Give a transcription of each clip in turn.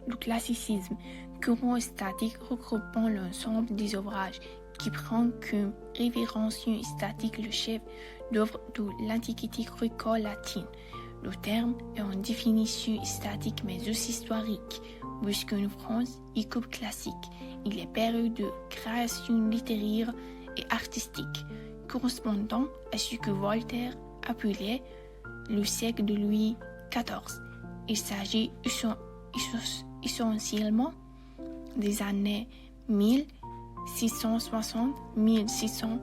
le classicisme, courant statique regroupant l'ensemble des ouvrages qui prend comme référenciation statique le chef d'œuvre de l'Antiquité gréco-latine. Le terme est en définition statique mais aussi historique, puisqu'en France, il coupe classique. Il est période de création littéraire et artistique, correspondant à ce que Voltaire appelait le siècle de Louis XIV. Il s'agit essentiellement des années 1660-1680,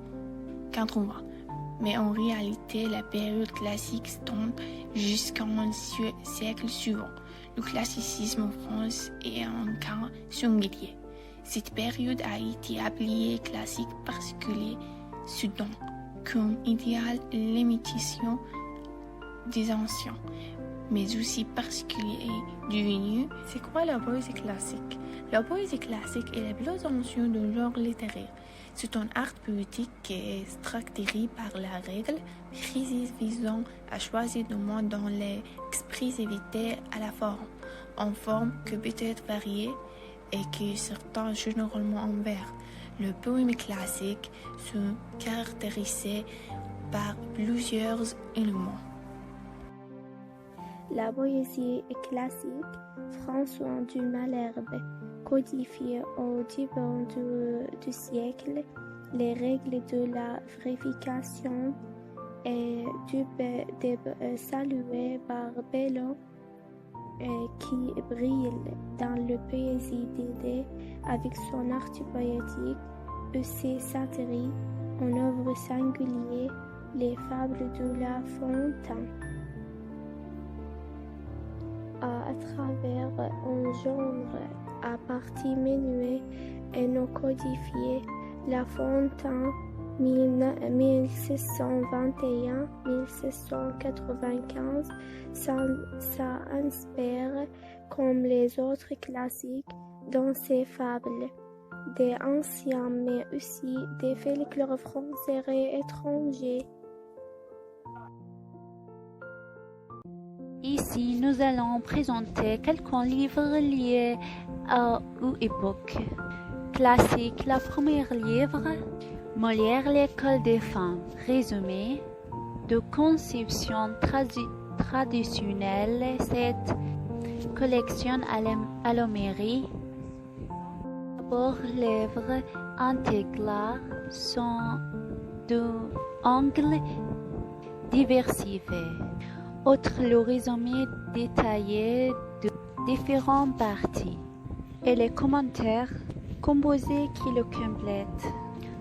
mais en réalité la période classique s'étend jusqu'au siècle suivant. Le classicisme en France est un cas singulier. Cette période a été appelée classique parce qu'elle se donne comme idéal l'imitation des anciens, mais aussi parce qu'il est devenu. C'est quoi la poésie classique? La poésie classique est la plus ancienne d'un genre littéraire. C'est un art poétique qui est structuré par la règle précise visant à choisir le mot dans l'expressivité à la forme, en forme que peut être variée et qui s'étend généralement en vers. Le poème classique se caractérisait par plusieurs éléments. La poésie classique, François du Malherbe, codifiait au début du siècle les règles de la vérification et du salué par Bello, qui brille dans la poésie d'idées avec son art poétique et ses satires, en œuvre singulière, les fables de La Fontaine. À travers un genre à partie menuée et non codifiée, La Fontaine 1621-1695 s'inspire, comme les autres classiques, dans ses fables, des anciens mais aussi des folklores français et étrangers. Ici, nous allons présenter quelques livres liés à une époque. Classique, le premier livre, Molière, l'école des femmes, résumé de conception traditionnelle, cette collection à la mairie. D'abord, l'œuvre intégrale sont d'angles diversifiés. Autre, le résumé détaillé de différentes parties et les commentaires composés qui le complètent.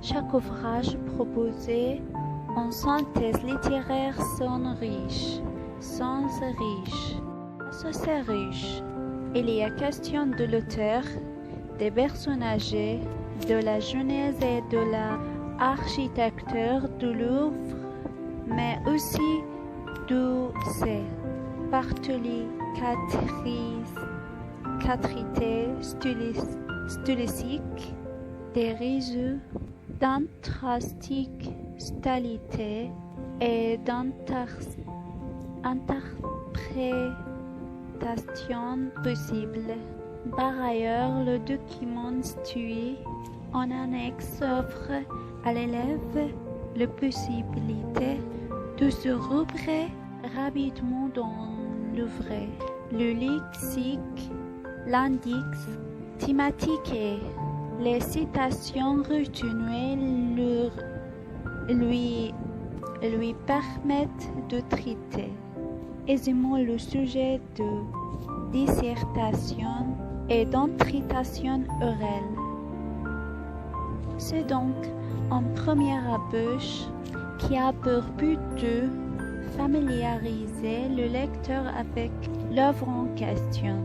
Chaque ouvrage proposé en synthèse littéraire sont riches, associés riches. Il y a question de l'auteur, des personnages, de la genèse et de l'architecture de l'œuvre, mais aussi de ses particularités stylistiques, des réseaux d'interstitialité et d'interprétation possible. Par ailleurs, le document situé en annexe offre à l'élève la possibilité de se repérer rapidement dans l'œuvre. Le lexique, l'index thématique et les citations retenues lui permettent de traiter aisément le sujet de dissertation et d'entretien orale. C'est donc en première approche qui a pour but de familiariser le lecteur avec l'œuvre en question.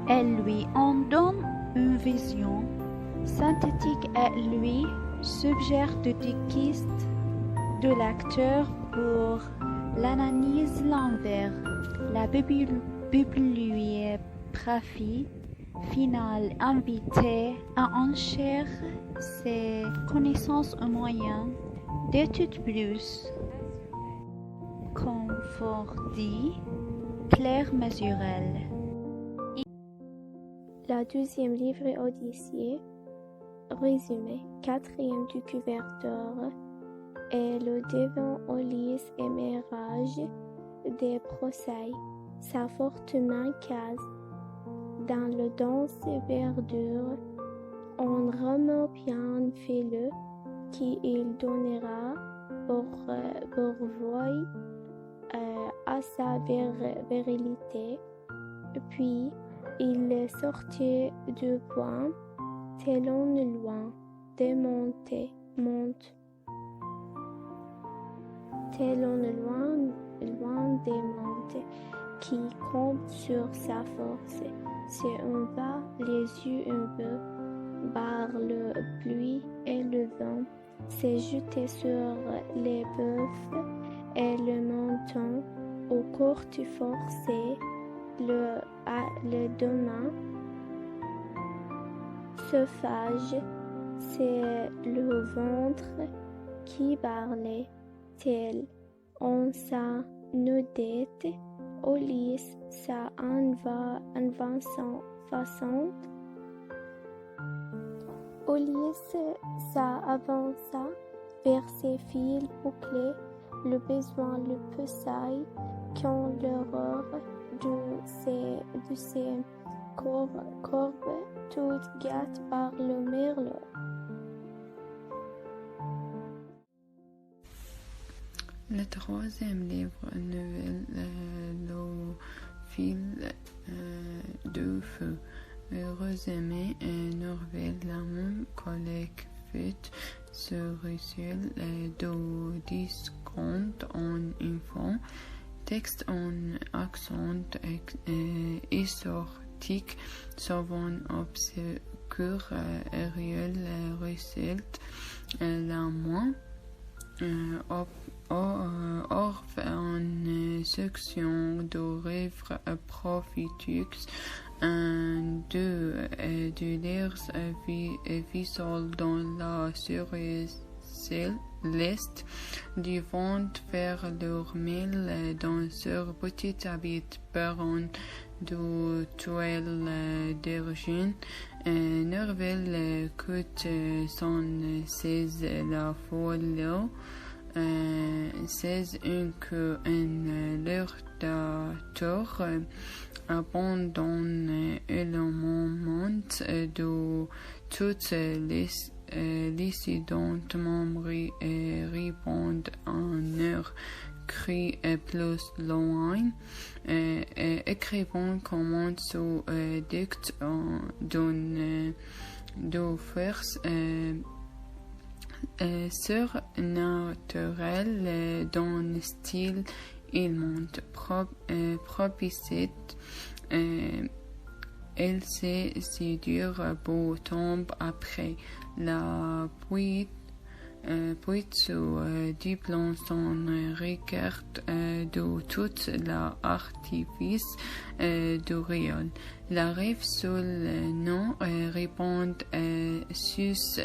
Elle lui en donne une vision synthétique et lui suggère de textes de l'acteur pour l'analyse l'envers. La bibliographie finale invitée à enrichir ses connaissances au moyen d'études plus confortées, claires, mesurées. La 2e livre Odyssée, résumé, 4e du couverture, et le devant Ulysse et Mirage des Procès, sa forte main case, dans le dense verdure, un rameau bien fêlé qui il donnera pour voix à sa virilité. Puis il sortit du bois, talon loin, monte, talon loin des montes, qui compte sur sa force. C'est un bas, les yeux un peu, par le pluie et le vent, s'est jeté sur les bœufs et le menton, au corps forcé, le demain, sauvage, c'est le ventre qui parlait, tel en sa nudette, Ulysse sa façon. Ulysse avança vers ses fils bouclés, le besoin le poussait quand l'horreur de ses courbes toutes gâtes par le merlot. Le 3e livre nouvelle, le fil de feu. Résumé, Norvège, la même collègue faite sur Russell de 10 contes en enfant, texte en accent historique, souvent obscur, Ariel Russell, la moins, Orve en section de rêves prophétiques, de l'air visuel dans la surface céleste, du vent vers leur mêle dans leur petit habit peron de toile d'origine. Norvège coûte 116 la folio. C'est leur tour abandonne le moment de toutes l'incidentes membres répondent en leur cri plus loin. Écrivant comment ce dicte de force surnaturel dans le style ilmonde propicite. Elle se séduire beau tombe après la pluie sous diplôme son regarde de toute l'artifice du réel. La rive sous le nom répond sus